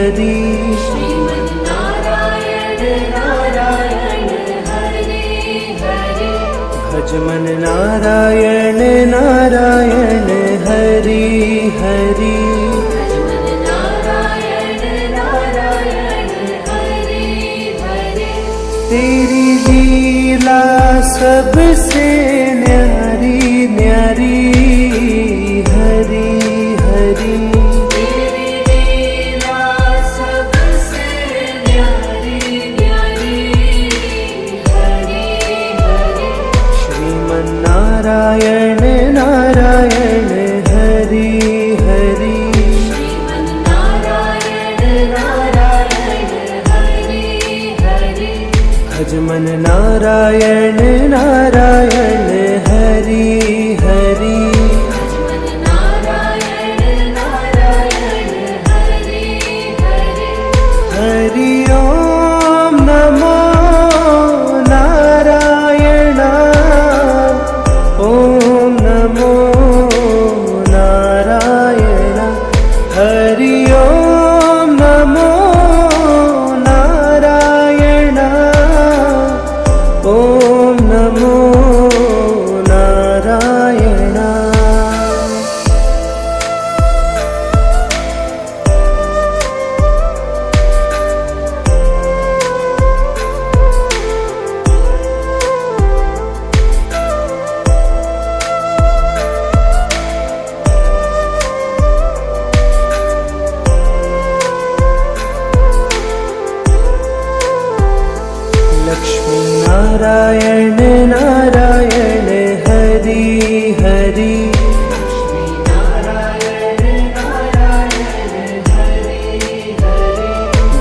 हरि। श्रीमन्नारायण नारायण हरे हरे। भज मन नारायण नारायण हरि हरि। तेरी लीला सबसे न्यारी न्यारी हरि हरि। तेरी लीला सबसे न्यारी न्यारी हरि हरि। श्रीमन्नारायण नारायण हरि हरि। श्रीमन्नारायण नारायण हरि हरि। भज मन नारायण नारायण हरि हरि। हरि ओम नमो नारायण। ओम नमो नारायण। हरि ओम नमो नारायण। ओम नमो नारायण। लक्ष्मी नारायण नारायण हरि हरि।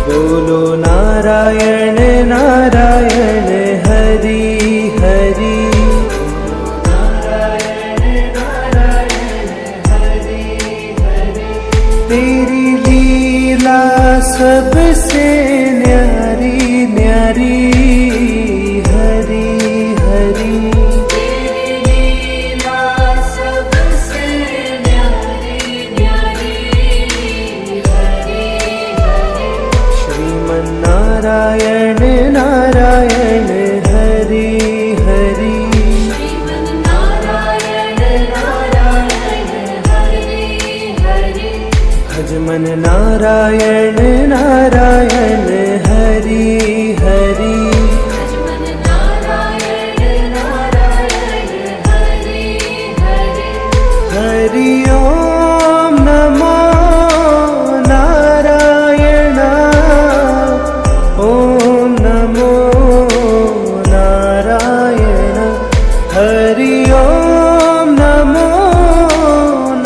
बोलो नारायण नारायण हरि हरि। तेरी लीला सबसे न्यारी न्यारी हरि हरि। तेरी लीला सबसे न्यारी न्यारी हरि हरि। श्रीमन्नारायण नारायण हरि हरि। श्रीमन्नारायण नारायण हरि हरि। भज मन नारायण नारायण हरि हरि। हरि ओम नमो नारायण। ओम नमो नारायण। हरि ओम नमो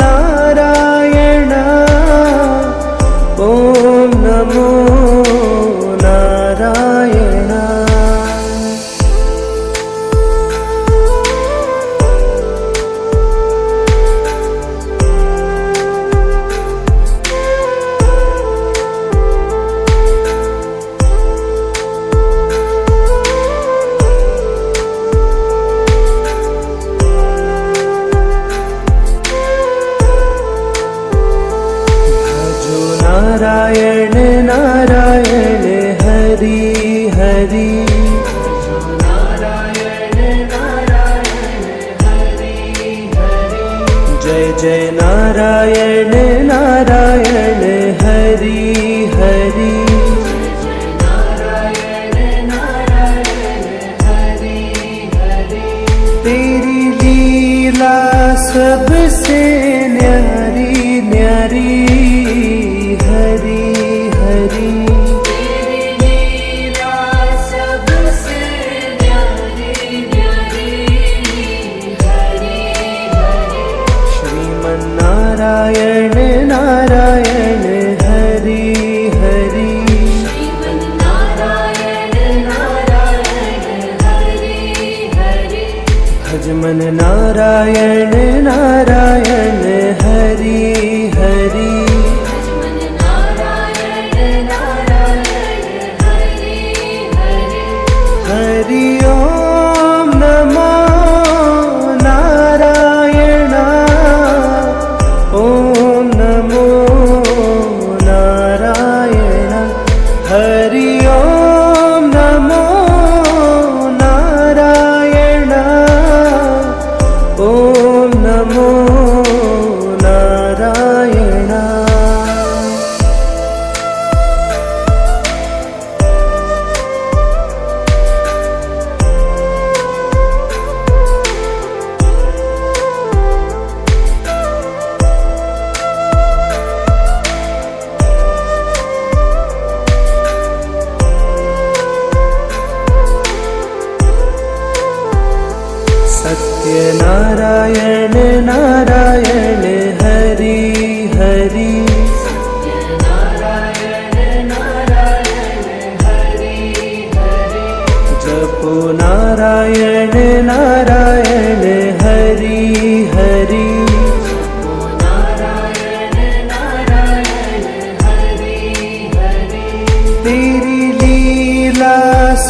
नारायण। ओम नमो नारायण। भजो नारायण नारायण हरि हरि। जय जय नारायण नारायण हरि हरि। तेरी लीला सबसे न्यारी न्यारी हरि हरि। तेरी लीला सबसे न्यारी न्यारी हरि हरि। श्रीमन्नारायण नारायण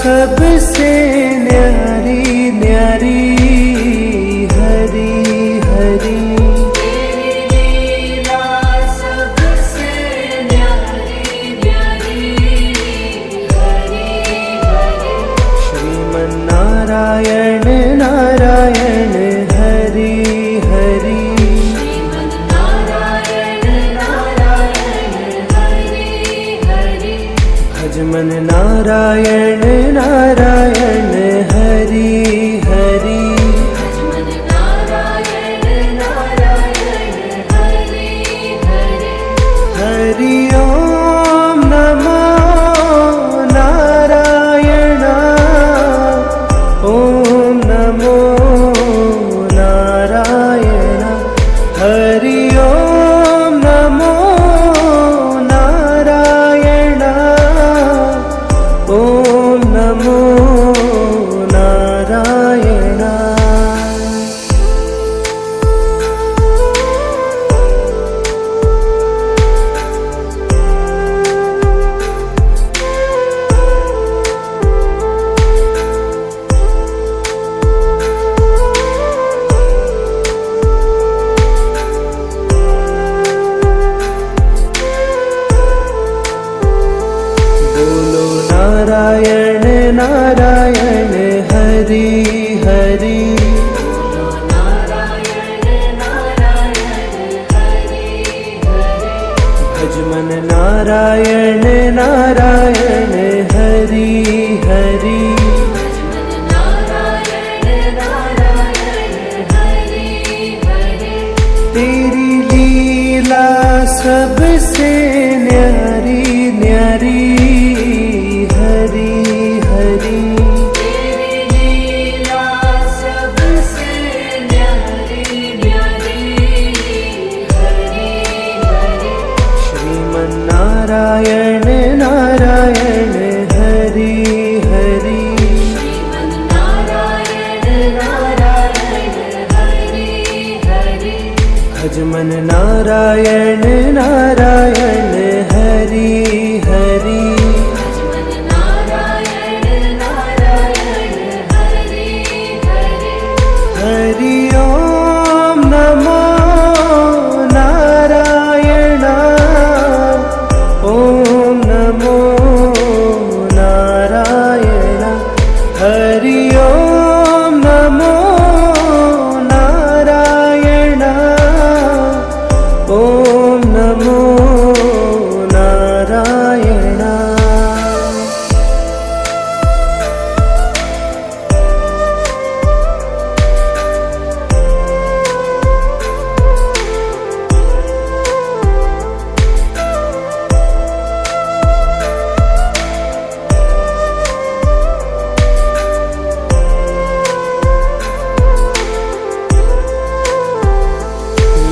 सबसे न्यारी न्यारी हरी हरी तेरी लीला सबसे न्यारी न्यारी हरि हरि श्रीमन्नारायण नारायण हरि हरि श्रीमन्नारायण नारायण हरि हरि भजमन नारायण नारायण हरि हरि भजमन नारायण नारायण हरि हरि हरि ओम नमो नारायण ओम नमो नारायण हरि ओम नमो नारायण ओम नमो नारायण बोलो नारायण नारायण हरि हरि बोलो नारायण नारायण हरि हरि भजमन नारायण नारायण हरि हरि भजमन नारायण नारायण हरि हरि तेरी लीला सबसे न्यारी न्यारी हरि हरि तेरी लीला सबसे न्यारी न्यारी हरि हरि श्रीमन्नारायण नारायण हरि हरि श्रीमन्नारायण नारायण हरि हरि भजमन नारायण नारायण हरि हरि भजमन नारायण नारायण हरि हरि हरि ओम नमो नारायण ओम नमो नारायण हरि ओम नमो नारायण ओम नमो नारायण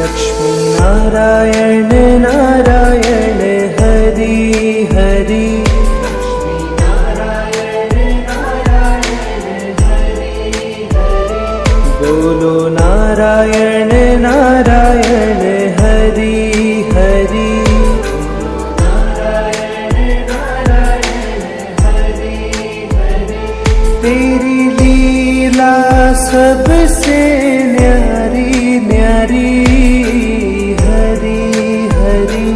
लक्ष्मी नारायण नारायण हरि हरि नारायण नारायण हरि हरि बोलो नारायण नारायण हरि हरि नारायण नारायण हरि हरि तेरी लीला सबसे न्यारी न्यारी हरि हरि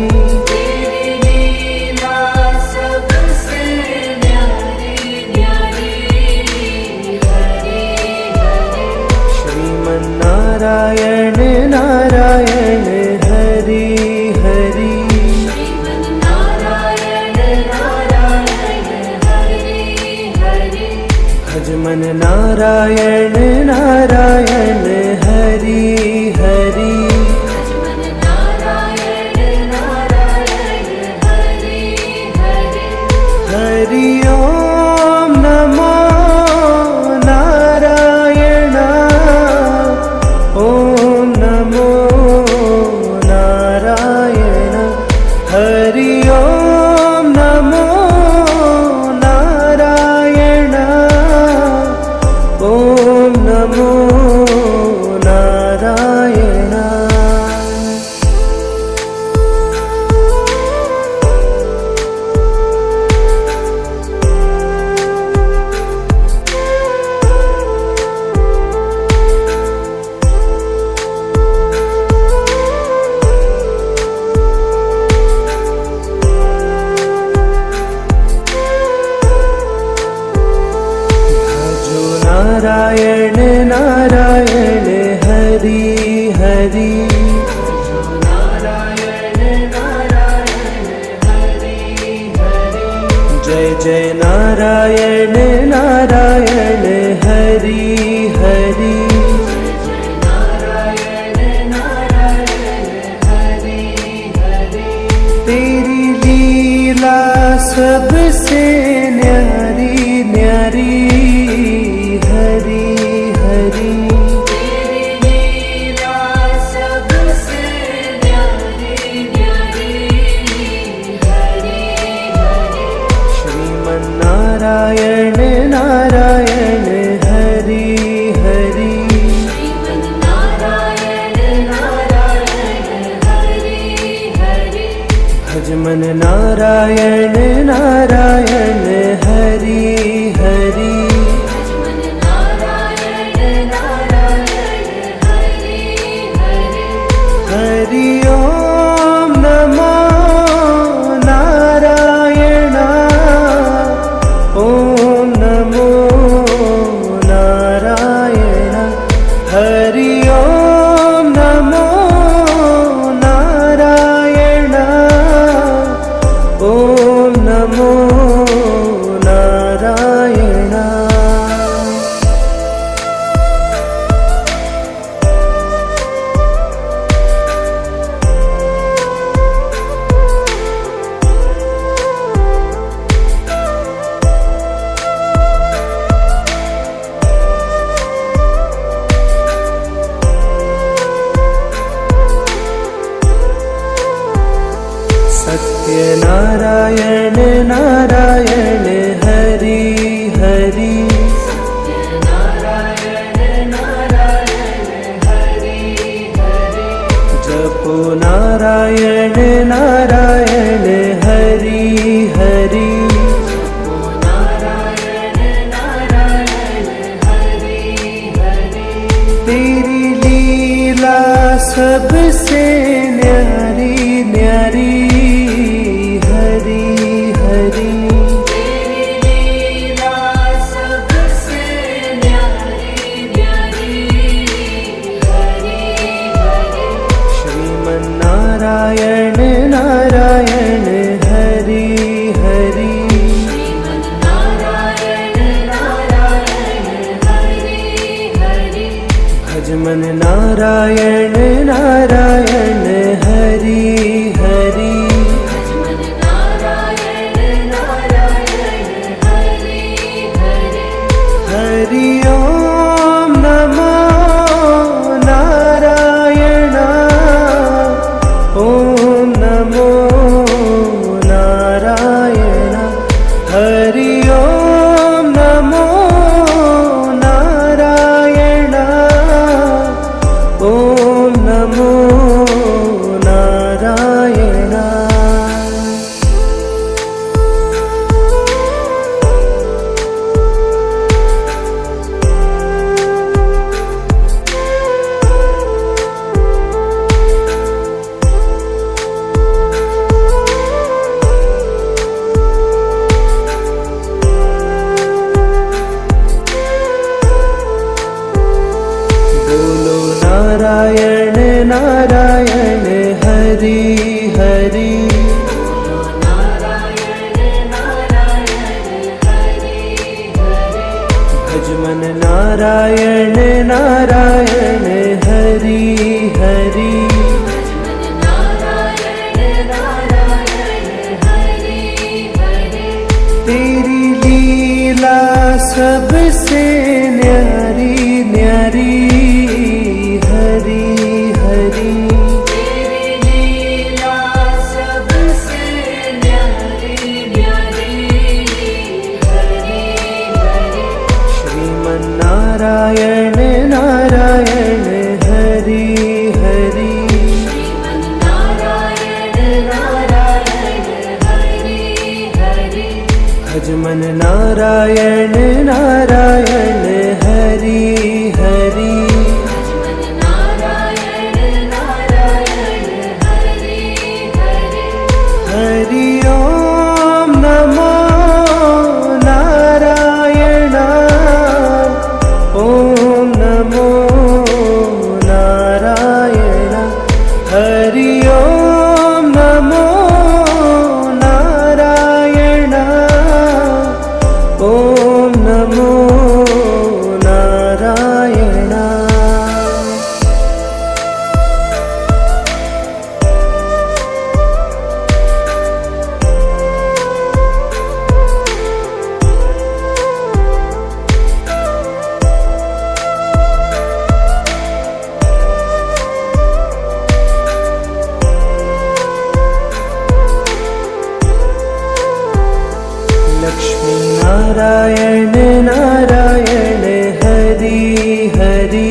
तेरी लीला सबसे न्यारी न्यारी हरि हरि श्रीमन्नारायण नारायण हरि हरि श्रीमन्नारायण नारायण हरि हरि भजमन नारायण नारायण हरि हरि भजमन नारायण नारायण हरि हरि हरि ओम नमो नारायण ओम नमो नारायण हरि ओम नमो नारायण ओम नमो नारायण जय नारायण नारायण हरि हरि नारायण नारायण हरि हरि तेरी लीला सबसे न्यारी न्यारी हरि हरि तेरी लीला सबसे न्यारी न्यारी हरि हरि श्रीमन्नारायण नारायण हरि हरि नारायण नारायण हरि हरि भजमन नारायण नारायण हरि हरि नारायण नारायण हरि हरि हरि ओम नमो नारायण ओम नमो नारायण हरि ओम नमो नारायण ओम नमो नारायण सत्यनारायण नारायण हरि हरि नारायण नारायण हरि हरि जपो नारायण नारायण हरि हरि नारायण नारायण हरि हरि तेरी लीला सबसे न्यारी न्यारी हरि हरि तेरी लीला सबसे न्यारी न्यारी हरि हरि श्रीमन्नारायण नारायण हरि हरि नारायण नारायण हरि हरि भजमन नारायण नारायण हरि हरि नारायण नारायण हरि हरि हरि ओम नमो नारायण ओम नमो नारायण हरि ओम नमो नारायण ओम नमो नारायण बोलो नारायण नारायण हरि हरि नारायण नारायण हरि हरि भजमन नारायण नारायण हरि हरि नारायण नारायण हरि हरि तेरी लीला सबसे न्यारी न्यारी हरि हरि तेरी लीला सबसे न्यारी न्यारी हरि हरि श्रीमन्नारायण नारायण हरि हरि नारायण नारायण हरि हरि भजमन नारायण नारायण हरि हरि नारायण नारायण हरि हरि हरि ओम नमो नारायण ओम नमो नारायण हरि ओम नमो नारायण नारायण नारायण हरि हरि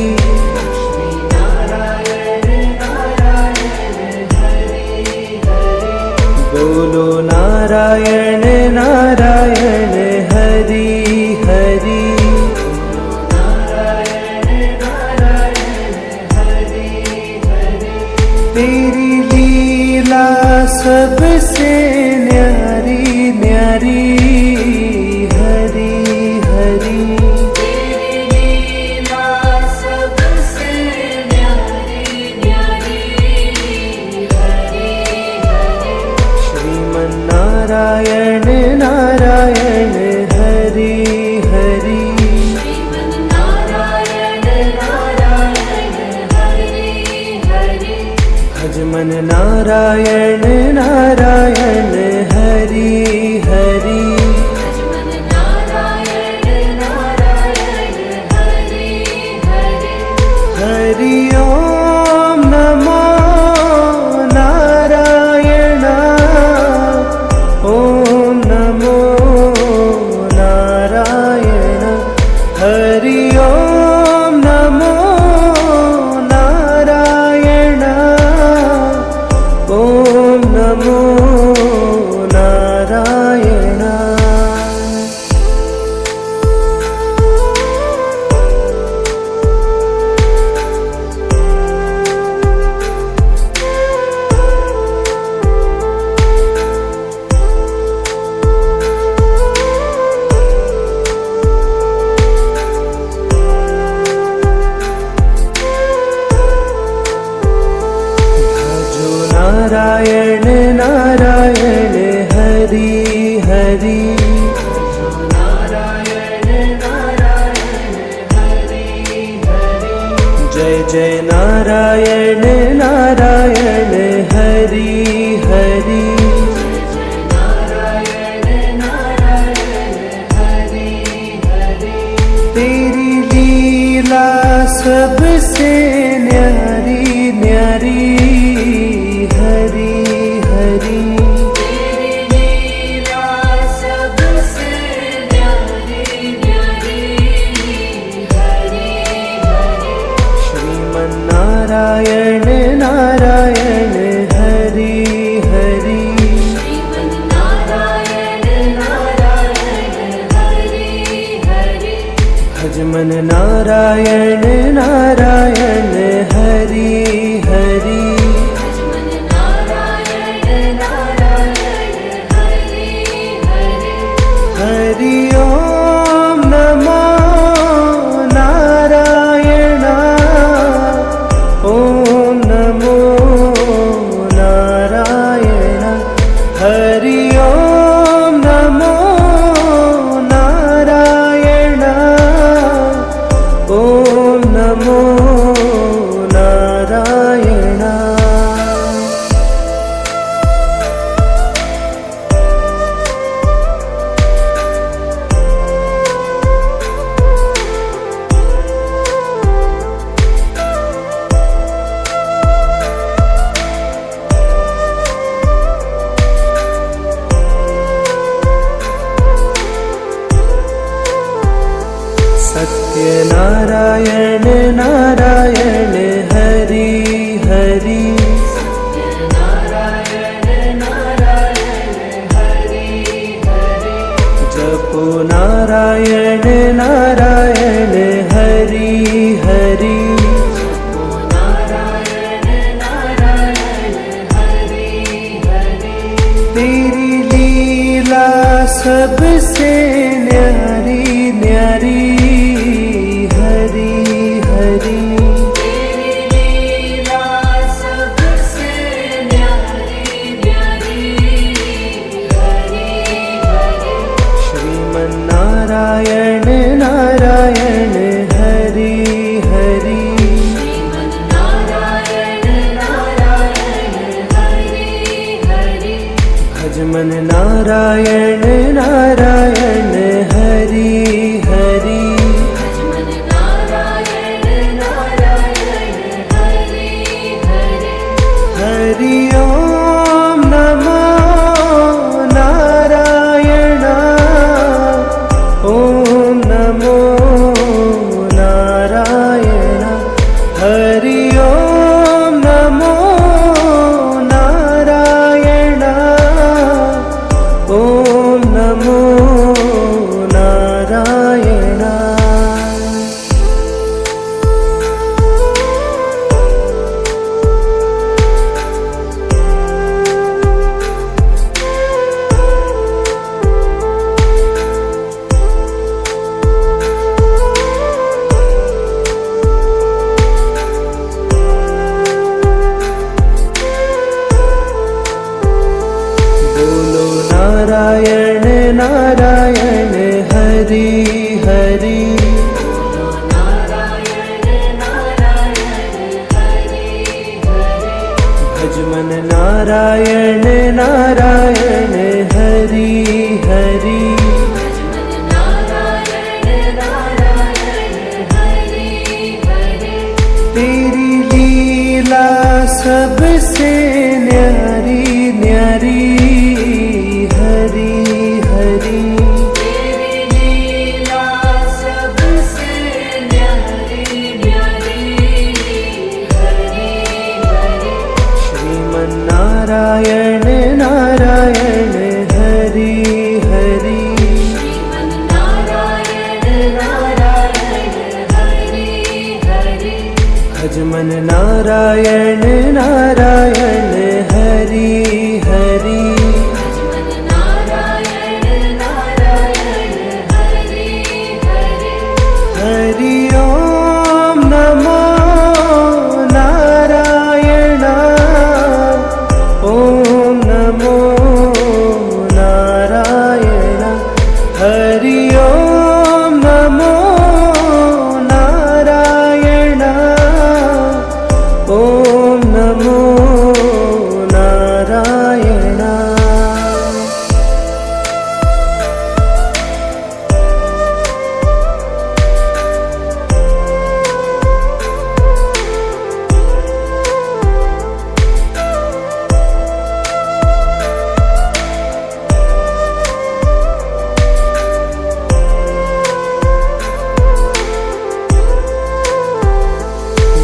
बोलो नारायण नारायण हरि हरि तेरी लीला सबसे न्यारी न्यारी हरि हरि श्रीमन्नारायण नारायण हरि हरि भजमन नारायण नारायण हरि हरि हरि ओम नमो नारायण ओम नमो नारायण हरि ओम नमो नारायण ओम नमो नारायण भजो नारायण नारायण हरि हरि जय जय नारायण नारायण हरि हरि तेरी लीला सबसे न्यारी न्यारी हरि हरि श्रीमन्नारायण नारायण हरि हरि भजमन नारायण नारायण हरि हरि हरि ओम नमो नारायण ओम नमो नारायण हरि ओम नमो नारायण ओम नमो नारायण सत्यनारायण नारायण हरि हरि जपो नारायण नारायण हरि हरि तेरी लीला सबसे न्यारी न्यारी हरि हरि श्रीमन्नारायण नारायण हरि हरि भजमन नारायण नारायण हरि हरि हरि ओम नमो नारायण नारायण नारायण हरि हरि भज मन नारायण नारायण हरि हरि तेरी लीला सबसे न्यारी न्यारी हरि हरि श्रीमन नारायण नारायण हरि हरि भज मन नारायण नारायण हरि हरि हरि ओम नमो नारायण ओम नमो नारायण हरि ओम नमो नारायण ओम नमो नारायण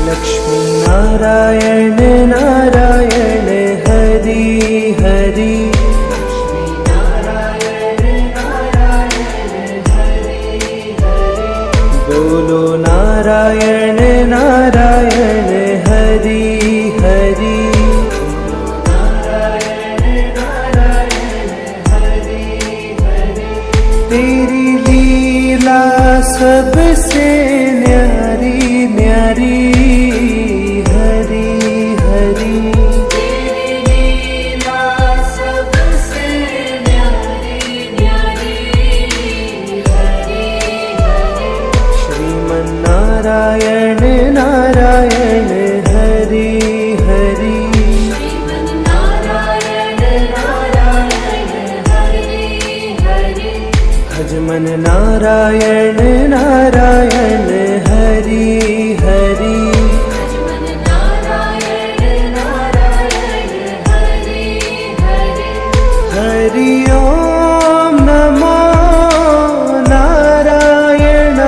लक्ष्मी नारायण नारायण हरि हरि बोलो नारायण नारायण हरि हरि तेरी लीला सबसे न्यारी न्यारी हरि हरि श्रीमन नारायण नारायण हरि हरि भज मन नारायण नारायण हरि हरि हरि ओम नमो नारायण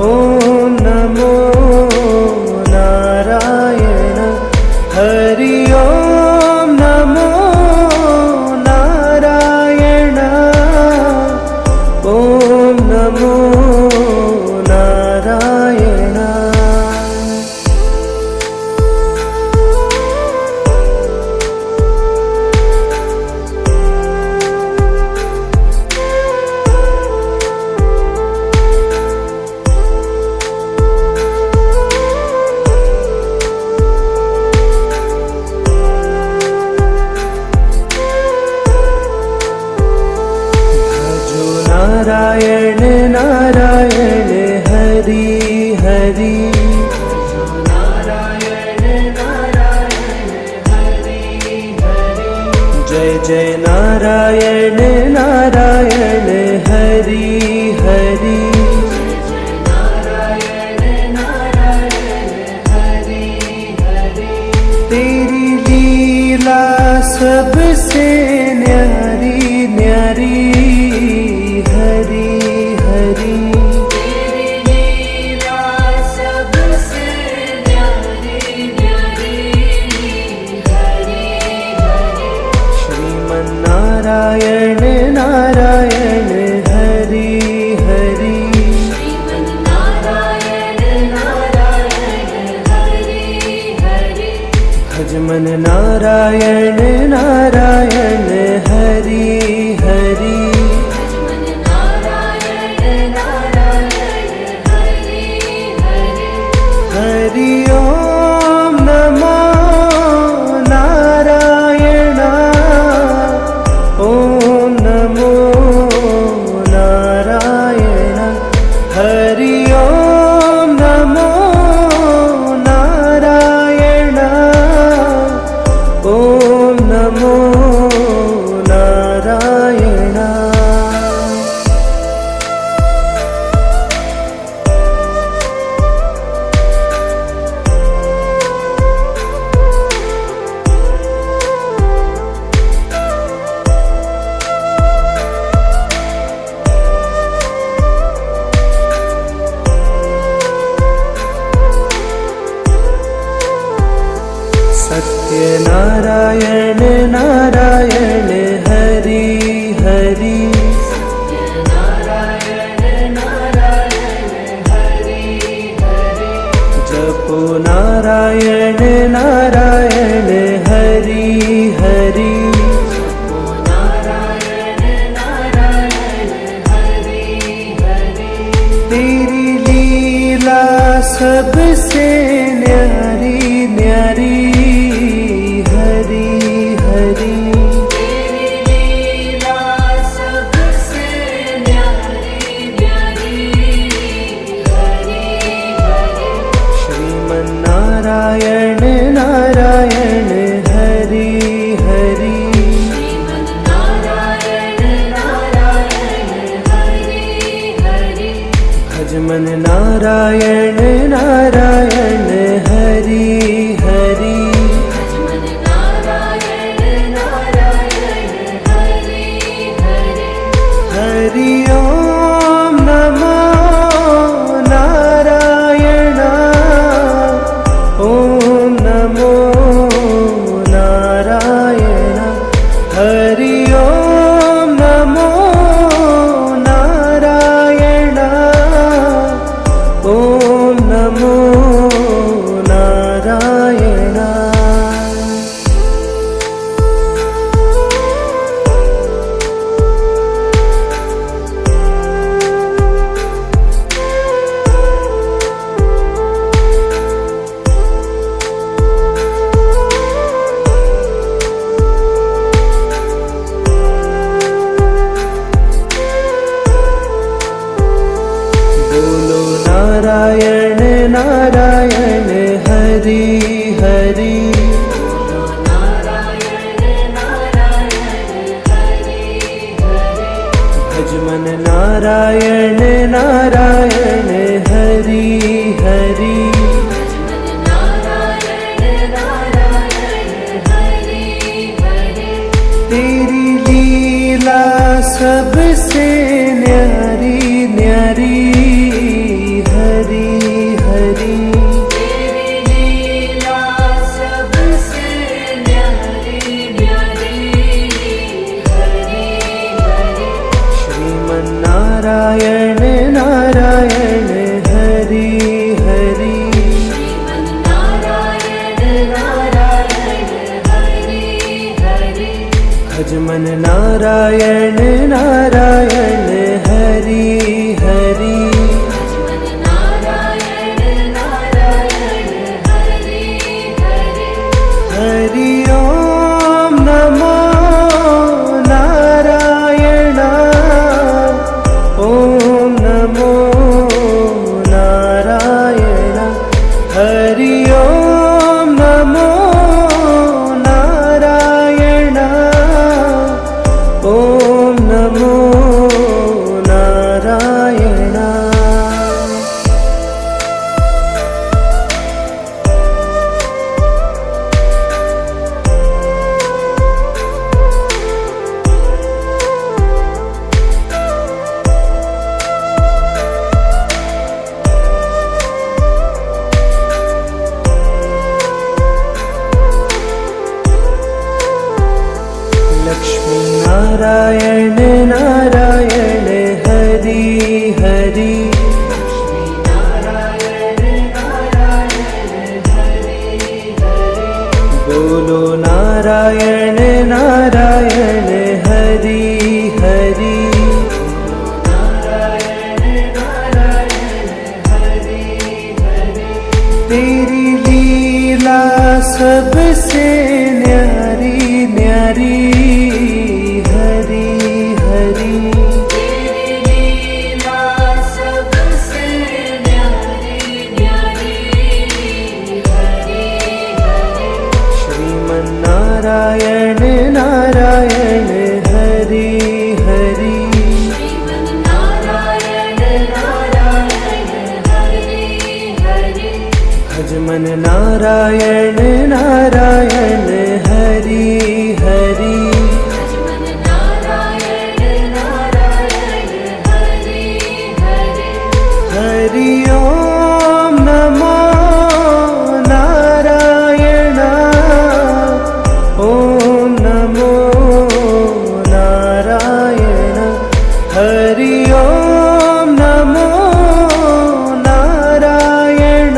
ओम नमो नारायण हरि ओम नमो नारायण ओम नमो नारायण भजो नारायण नारायण हरि हरि जय जय नारायण नारायण हरि हरि तेरी लीला सबसे न्यारी न्यारी हरि हरि श्रीमन नारायण नारायण हरि हरि भज मन नारायण नारायण हरि हरि हरि ओम नमो नारायण नारायण नारायण हरि हरि हरि ओम नमो नारायण ओम नमो नारायण हरि ओम नमो नारायण ओम नमो नारायण बोलो नारायण नारायण हरि हरि भजमन नारायण नारायण हरि हरि तेरी लीला सबसे न्यारी न्यारी हरि हरि श्रीमन नारायण नारायण हरि हरि भजमन नारायण नारायण हरि हरि हरि ओम नमो नारायण ओम नमो नारायण हरि ओम नमो नारायण ओम नमो नारायण लक्ष्मी नारायण नारायण हरि हरि बोलो नारायण नारायण हरि हरि तेरी लीला सबसे न्यारी न्यारी हरि हरि श्रीमन नारायण नारायण हरि हरि भजमन नारायण नारायण हरि हरि हरि ओम नमो नारायण ओम नमो नारायण हरि ओम नमो नारायण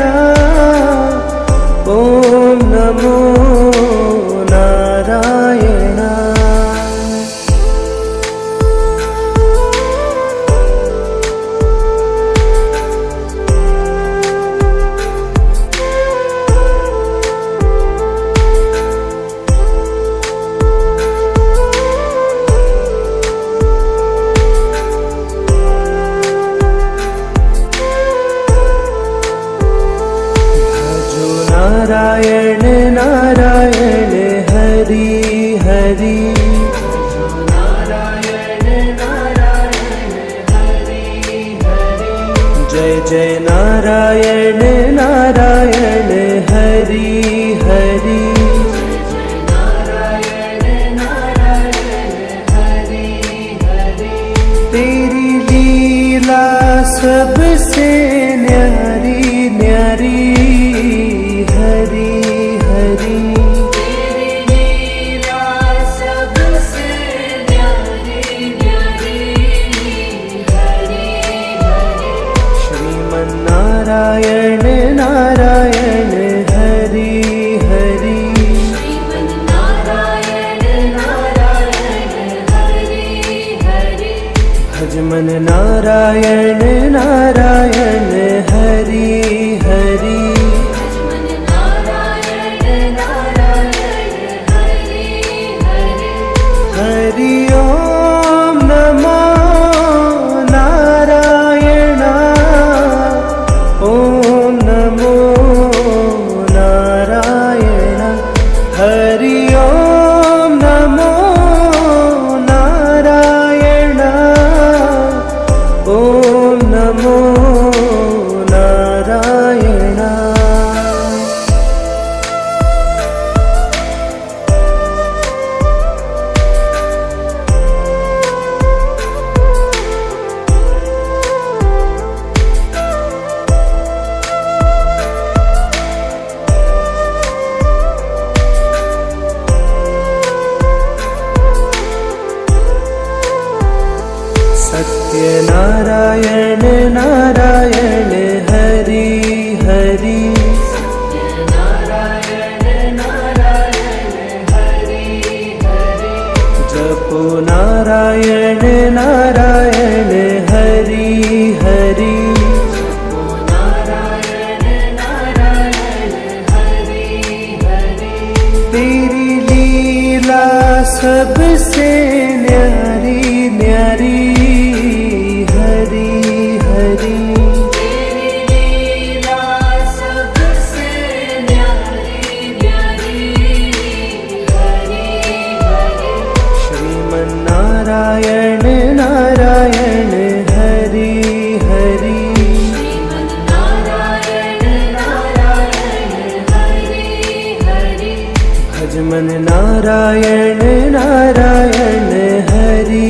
ओम नमो नारायण नारायण नारायण हरि हरि जय जय नारायण नारायण नारायण हरि हरि नारायण नारायण हरि हरि तेरी लीला सबसे न्यारी न्यारी हरि हरि तेरी लीला सबसे न्यारी न्यारी हरि हरि श्रीमन्नारायण नारायण हरि हरि श्रीमन्नारायण नारायण हरि हरि भजमन नारायण नारायण हरि हरि भजमन नारायण नारायण हरि हरि हरि ओम नमो नारायण ओम नमो नारायण हरि ओम नमो नारायण ओम नमो नारायण सत्यनारायण नारायण हरि हरि नारायण नारायण हरि हरि जपो नारायण नारायण हरि हरि नारायण नारायण हरि हरि तेरी लीला सबसे न्यारी न्यारी हरि हरि तेरी लीला सबसे न्यारी न्यारी हरि हरि श्रीमन्नारायण नारायण हरि हरि श्रीमन्नारायण नारायण हरि हरि भजमन नारायण नारायण हरि